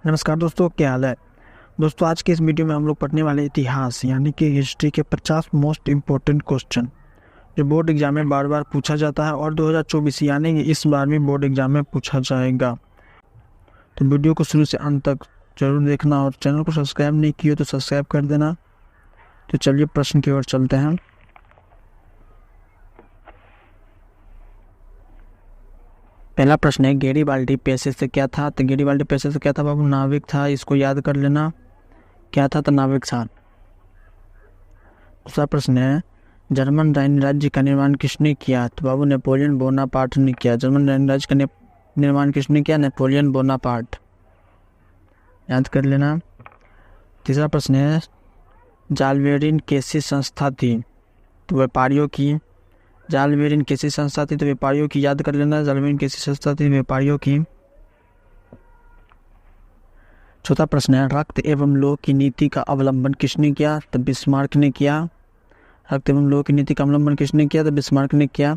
नमस्कार दोस्तों, क्या हाल है। दोस्तों, आज के इस वीडियो में हम लोग पढ़ने वाले इतिहास यानी कि हिस्ट्री के 50 मोस्ट इम्पोर्टेंट क्वेश्चन जो बोर्ड एग्जाम में बार बार पूछा जाता है और 2024 यानी कि इस बार भी बोर्ड एग्जाम में पूछा जाएगा। तो वीडियो को शुरू से अंत तक जरूर देखना और चैनल को सब्सक्राइब नहीं किया तो सब्सक्राइब कर देना। तो चलिए प्रश्न की ओर चलते हैं। पहला प्रश्न है, गैरीबाल्डी पेशे से क्या था। तो गैरीबाल्डी पेशे से क्या था बाबू? नाविक था। इसको याद कर लेना। क्या था? तो नाविक था। दूसरा प्रश्न है, जर्मन राज्य का निर्माण किसने किया। तो बाबू नेपोलियन बोनापार्ट ने किया। जर्मन राज्य का निर्माण किसने किया? Napoleon Bonaparte. याद कर लेना। तीसरा प्रश्न है, जालवेरिन कैसी संस्था थी। तो व्यापारियों की। जालवेरिन कैसी संस्था थी? तो व्यापारियों की। याद कर लेना। जालवेरिन कैसी संस्था थी? व्यापारियों की। चौथा प्रश्न है, रक्त एवं लोह की नीति का अवलंबन किसने किया। तो बिस्मार्क ने किया। रक्त एवं लोह की नीति का अवलंबन किसने किया? तो बिस्मार्क ने किया।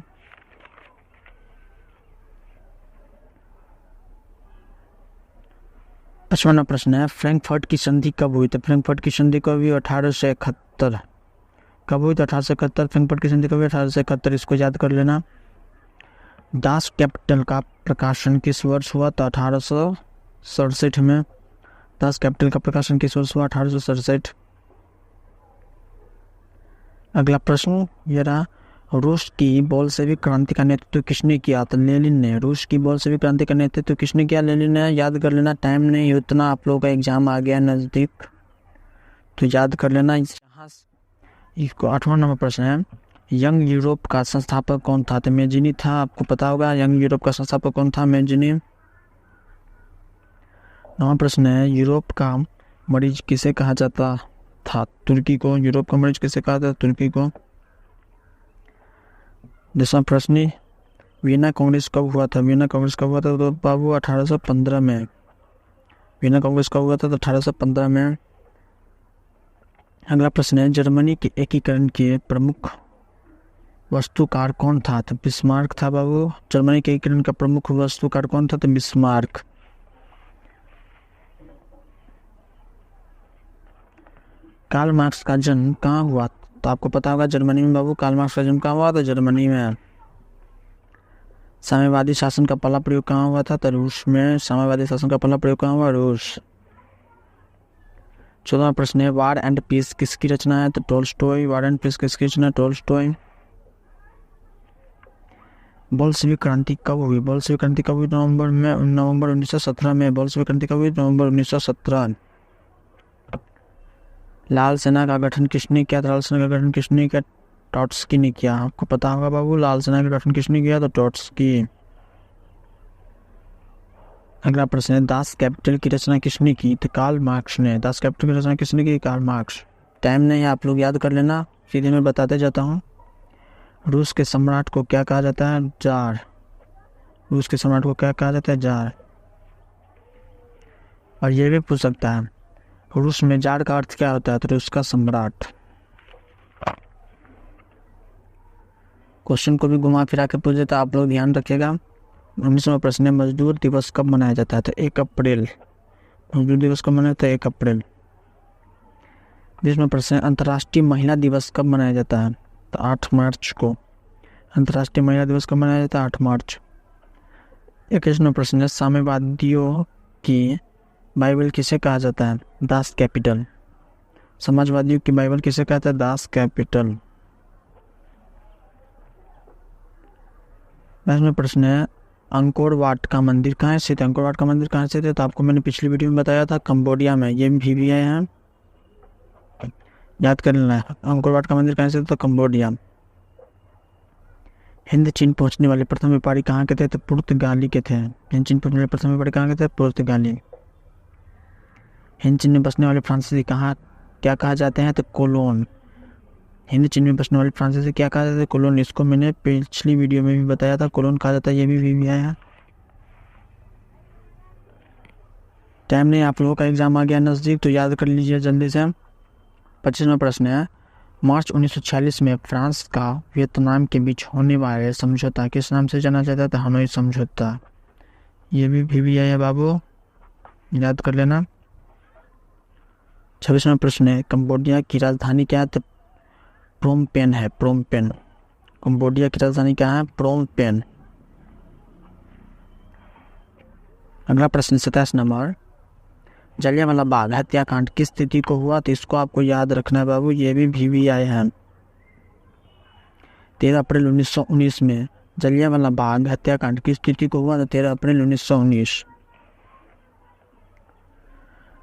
पचपन प्रश्न है, फ्रैंकफर्ट की संधि कब हुई। तो फ्रैंकफर्ट की संधि कब हुई? 1871। कब हुई? तो 1871। फ्रैंकफर्ट की संधि कब हुई? 1871। इसको याद कर लेना। दास कैपिटल का प्रकाशन किस वर्ष हुआ? तो 1867 में। दास कैपिटल का प्रकाशन किस वर्ष हुआ? 1867। अगला प्रश्न ये रहा, रूस की बोल्शेविक क्रांति का नेतृत्व किसने किया। तो लेनिन ने। रूस की बोल्शेविक क्रांति का नेतृत्व किसने किया? लेनिन ने। याद कर लेना। टाइम नहीं उतना, आप लोगों का एग्जाम आ गया नज़दीक, तो याद कर लेना। इसको 8वां नंबर प्रश्न है, यंग यूरोप का संस्थापक कौन था। तो मेजिनी था। आपको पता होगा यंग यूरोप का संस्थापक कौन था? मेजिनी। 9वां प्रश्न है, यूरोप का मरीज किसे कहा जाता था। तुर्की को। यूरोप का मरीज किसे कहा जाता? तुर्की को। 10वां प्रश्न, वियना कांग्रेस कब हुआ था। वियना कांग्रेस कब हुआ था? तो बाबू 1815 में। वियना कांग्रेस कब हुआ था? तो 1815 में। अगला प्रश्न है, जर्मनी के एकीकरण के प्रमुख वस्तुकार कौन था। तो बिस्मार्क था बाबू। जर्मनी के एकीकरण का प्रमुख वस्तुकार कौन था? तो बिस्मार्क। कार्ल मार्क्स का जन्म कहाँ हुआ? तो आपको पता होगा जर्मनी में बाबू। कार्ल मार्क्स का जन्म कहाँ हुआ? तो जर्मनी में। साम्यवादी शासन का पहला प्रयोग कहाँ हुआ था? तो रूस में। साम्यवादी शासन का पहला प्रयोग कहाँ हुआ? रूस। 14वां प्रश्न है, वार एंड पीस किसकी रचना है। तो टोल्स्टॉय। वार एंड पीस किसकी रचना है? टोल्स्टॉय। बोल्शेविक क्रांति कब हुई। बोल्शेविक क्रांति कब हुई? नवंबर 1917 में। बोल्शेविक क्रांति कब हुई? नवंबर 1917। लाल सेना का गठन किसने किया? लाल सेना का गठन किसने किया? ट्रॉट्स्की ने किया। आपको पता होगा बाबू लाल सेना का गठन किसने किया? तो ट्रॉट्स्की। अगला प्रश्न है, दास कैपिटल की रचना किसने की। तो कार्ल मार्क्स ने। दास कैपिटल की रचना किसने की? Karl Marx. टाइम नहीं है, आप लोग याद कर लेना, सीधे मैं बताते जाता हूँ। रूस के सम्राट को क्या कहा जाता है? जार। रूस के सम्राट को क्या कहा जाता है? जार। और ये भी पूछ सकता है, रूस में जार का अर्थ क्या होता है? तो रूस का सम्राट। क्वेश्चन को भी घुमा फिरा के पूछ देता, आप लोग ध्यान रखिएगा। 19वां प्रश्न है, मजदूर दिवस कब मनाया जाता है। तो 1 अप्रैल। मजदूर दिवस कब मनाया जाता है? 1 अप्रैल। 20वां प्रश्न है, अंतर्राष्ट्रीय महिला दिवस कब मनाया जाता है। तो 8 मार्च को। अंतर्राष्ट्रीय महिला दिवस कब मनाया जाता है? 8 मार्च। 21वां प्रश्न है, साम्यवादियों की बाइबल किसे कहा जाता है। Das Kapital. समाजवादियों की बाइबल किसे कहता है। Das Kapital. 22वां प्रश्न है, अंकोर वाट का मंदिर कहाँ स्थित है। अंकोर वाट का मंदिर कहाँ स्थित है। तो आपको मैंने पिछली वीडियो में बताया था, कंबोडिया में। ये भी है, याद कर लेना है। अंकोर वाट का मंदिर कहाँ स्थित है। तो कंबोडिया। हिंद चीन पहुंचने वाले प्रथम व्यापारी कहाँ के थे। तो पुर्तगाली के थे। हिंद चीन पहुंचने वाले प्रथम व्यापारी कहाँ के थे। पुर्तगाली। हिंद चीन में बसने वाले फ्रांसीसी कहाँ क्या कहा जाते हैं। तो कोलोन। हिंद चीन में बसने वाले फ्रांसीसी क्या कहा जाता है। कोलोन। इसको मैंने पिछली वीडियो में भी बताया था, कोलोन कहा जाता है। ये भी आया। टाइम नहीं, आप लोगों का एग्जाम आ गया नज़दीक, तो याद कर लीजिए जल्दी से। 25वां प्रश्न है, मार्च 1946 में फ्रांस का वियतनाम के बीच होने वाले समझौता किस नाम से जाना जाता था। हनोई समझौता। ये भी है बाबू, याद कर लेना। 26वां प्रश्न है, कंबोडिया की राजधानी क्या है? तो प्नोम पेन है, प्नोम पेन। कंबोडिया की राजधानी क्या है? प्नोम पेन। अगला प्रश्न 27 नंबर, जलियांवाला बाग हत्याकांड किस तिथि को हुआ? तो इसको आपको याद रखना है बाबू, ये भी VVI है। 13 अप्रैल 1919 में जलियांवाला बाग हत्याकांड किस तिथि को हुआ? तो 13 अप्रैल 1919।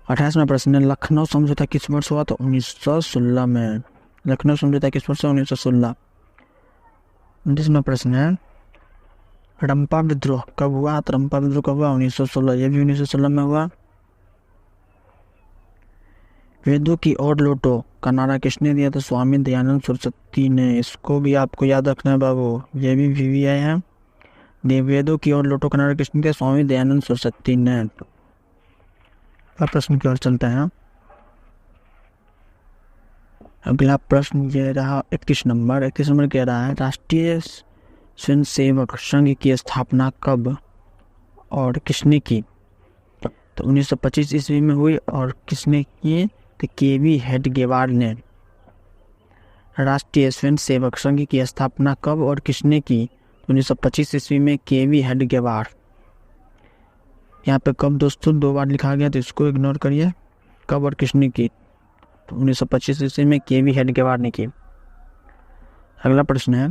28वां प्रश्न है, लखनऊ समझौता किस वर्ष हुआ? तो 1916 में। लखनऊ समझौता किस वर्ष? 1916। 29वां प्रश्न है, हड़प्पा विद्रोह कब हुआ? तो हड़प्पा विद्रोह कब हुआ? 1916। ये भी 1916 में हुआ। वेदों की ओर लौटो का नारा किसने दिया? तो स्वामी दयानंद सरस्वती ने। इसको भी आपको याद रखना है बाबू, ये भी VVI है। वेदों की ओर लौटो का नारा किसने दिया? स्वामी दयानंद सरस्वती ने। प्रश्न की ओर चलते हैं। अगला प्रश्न ये रहा 31 नंबर। 31 नंबर कह रहा है, राष्ट्रीय स्वयंसेवक संघ की स्थापना कब और किसने की? तो 1925 ईस्वी में हुई। और किसने की? तो KV हेडगेवार ने। राष्ट्रीय स्वयंसेवक संघ की स्थापना कब और किसने की? 1925 ईस्वी में KV हेडगेवार। यहाँ पे कब दोस्तों 2 बार लिखा गया, तो इसको इग्नोर करिए। कब और किसने की? तो 1925 ईस्वी में KV हेडगेवार ने की। अगला प्रश्न है,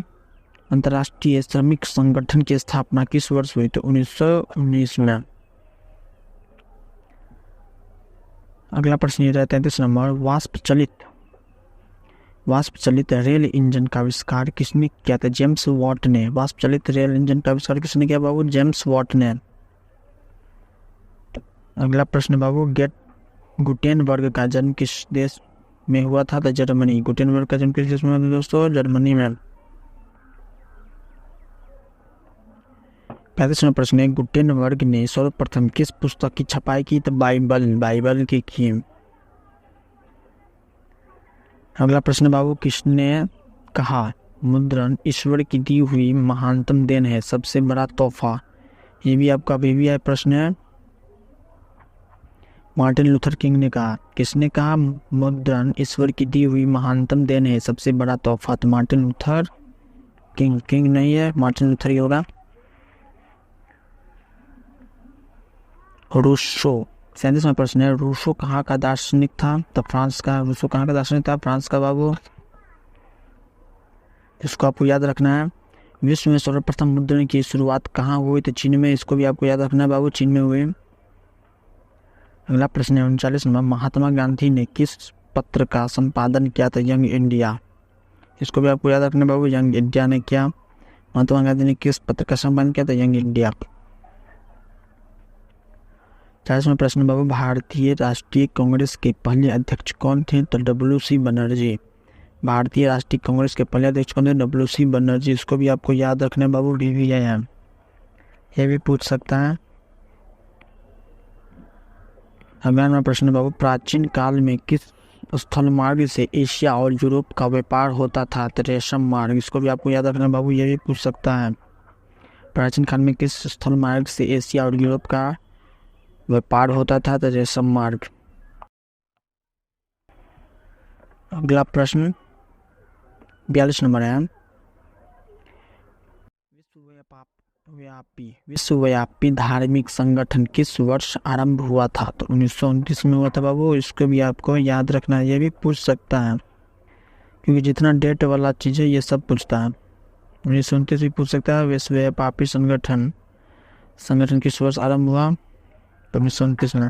अंतर्राष्ट्रीय श्रमिक संगठन की स्थापना किस वर्ष हुई? तो 1919 में। अगला प्रश्न ये रहता है 33 नंबर, वाष्प चलित रेल इंजन का आविष्कार किसने किया था? जेम्स वॉट ने। वाष्प चलित रेल इंजन का आविष्कार किसने किया बाबू? जेम्स वॉट ने। अगला प्रश्न बाबू, गुटेनबर्ग का जन्म किस देश में हुआ था? तो जर्मनी। गुटेनबर्ग का जन्म किस देश में हुआ था दोस्तों? जर्मनी में। 35वां प्रश्न है, गुटेनबर्ग ने सर्वप्रथम किस पुस्तक की छपाई की? तो बाइबल की। अगला प्रश्न बाबू, किसने कहा मुद्रण ईश्वर की दी हुई महानतम देन है, सबसे बड़ा तोहफा? ये भी आपका VVI प्रश्न है। मार्टिन लूथर किंग ने कहा। किसने कहा मुद्रण ईश्वर की दी हुई महानतम देन है, सबसे बड़ा तोहफा? तो मार्टिन लूथर किंग नहीं है, मार्टिन लूथर ही होगा। रूसो। 37वां प्रश्न है, रूसो कहाँ का दार्शनिक था? तो फ्रांस का। रूसो कहाँ का दार्शनिक था? फ्रांस का बाबू। इसको आपको याद रखना है। विश्व में सर्वप्रथम मुद्रण की शुरुआत कहाँ हुई? तो चीन में। इसको भी आपको याद रखना है बाबू, चीन में हुई। अगला प्रश्न है 39 नंबर, महात्मा गांधी ने किस पत्र का संपादन किया था? Young India. इसको भी आपको याद रखना है बाबू, यंग इंडिया ने किया। महात्मा गांधी ने किस पत्र का संपादन किया था? Young India. 40वां प्रश्न बाबू, भारतीय राष्ट्रीय कांग्रेस के पहले अध्यक्ष कौन थे? तो WC बनर्जी। भारतीय राष्ट्रीय कांग्रेस के पहले अध्यक्ष कौन थे? WC बनर्जी। इसको भी आपको याद रखना है बाबू, VVI है, ये भी पूछ सकता है। अगला प्रश्न बाबू, प्राचीन काल में किस स्थल मार्ग से एशिया और यूरोप का व्यापार होता था? तो रेशम मार्ग। इसको भी आपको याद रखना बाबू, ये भी पूछ सकता है। प्राचीन काल में किस स्थल मार्ग से एशिया और यूरोप का व्यापार होता था? तो रेशम मार्ग। अगला प्रश्न 42 नंबर है, विश्वव्यापी धार्मिक संगठन किस वर्ष आरंभ हुआ था? तो 1929 में हुआ था बाबू। इसको भी आपको याद रखना है, ये भी पूछ सकता है, क्योंकि जितना डेट वाला चीज़ है ये सब पूछता है। 1929 भी पूछ सकता है। विश्वव्यापी संगठन किस वर्ष आरंभ हुआ? तो 1929 में।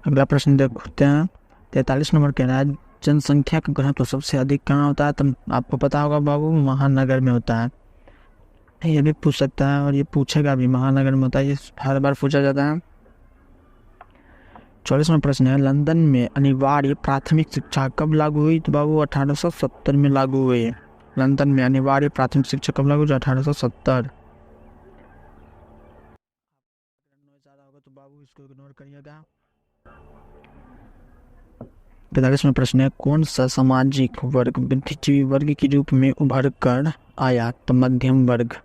अगला प्रश्न देखते हैं 43 नंबर के है, जनसंख्या का घनत्व सबसे अधिक कहाँ होता है? तो आपको पता होगा बाबू, महानगर में होता है। ये भी पूछ सकता है और ये पूछेगा भी, महानगर में होता है, ये हर बार पूछा जाता है। 44वां प्रश्न है, लंदन में अनिवार्य प्राथमिक शिक्षा कब लागू हुई? तो बाबू 1870 में लागू हुई। लंदन में अनिवार्य प्राथमिक शिक्षा कब लागू हुई? 1870। तो बाबू इसको इग्नोर करिएगा। 45वां प्रश्न है, कौन सा सामाजिक वर्ग बुद्धिजीवी वर्ग के रूप में उभर कर आया? तो मध्यम वर्ग।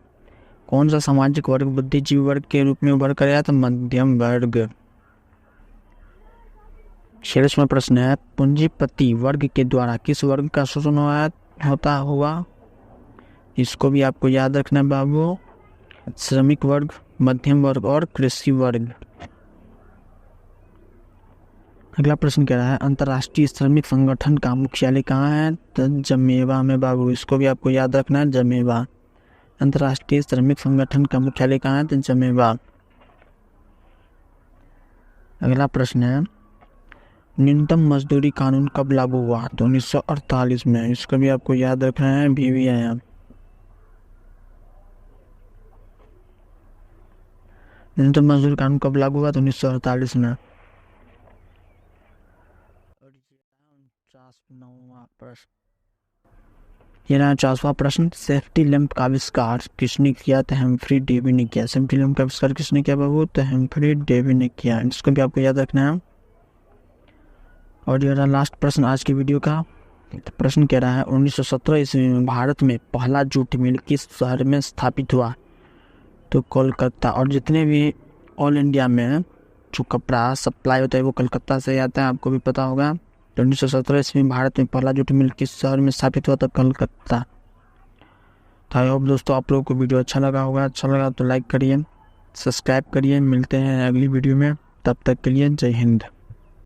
कौन सा सामाजिक वर्ग बुद्धिजीवी वर्ग के रूप में उभर कर आया था? मध्यम वर्ग। 46वां प्रश्न है, पूंजीपति वर्ग के द्वारा किस वर्ग का शोषण होता हुआ? इसको भी आपको याद रखना है बाबू। श्रमिक वर्ग, मध्यम वर्ग और कृषि वर्ग। अगला प्रश्न कह रहा है, अंतर्राष्ट्रीय श्रमिक संगठन का मुख्यालय कहाँ है? तो जनेवा में बाबू। इसको भी आपको याद रखना है, जनेवा। अंतर्राष्ट्रीय श्रमिक संगठन का मुख्यालय कहाँ है? तो जनेवा। अगला प्रश्न है, न्यूनतम मजदूरी कानून कब लागू हुआ? तो 1948 में। इसको भी आपको याद रखना है, BVIM। न्यूनतम मजदूरी कानून कब लागू हुआ? तो 1948 में। 49वां प्रश्न, सेफ्टी लैंप का आविष्कार किसने किया? तो हेम्फ्री डेवी ने किया। सेफ्टी लैंप का आविष्कार किसने किया बाबू? तो हेम्फ्री डेवी ने किया। इसको भी आपको याद रखना है। और ये रहा लास्ट प्रश्न आज की वीडियो का। प्रश्न कह रहा है, 1917 ईस्वी में भारत में पहला जूट मिल किस शहर में स्थापित हुआ? तो कोलकाता। और जितने भी ऑल इंडिया में जो कपड़ा सप्लाई होता है वो कोलकाता से आता है, आपको भी पता होगा। तो 1917 ईस्वी में भारत में पहला जूट मिल किस शहर में स्थापित हुआ? था कलकत्ता। तो आई होप दोस्तों आप लोगों को वीडियो अच्छा लगा होगा। अच्छा लगा तो लाइक करिए, सब्सक्राइब करिए। मिलते हैं अगली वीडियो में, तब तक के लिए जय हिंद।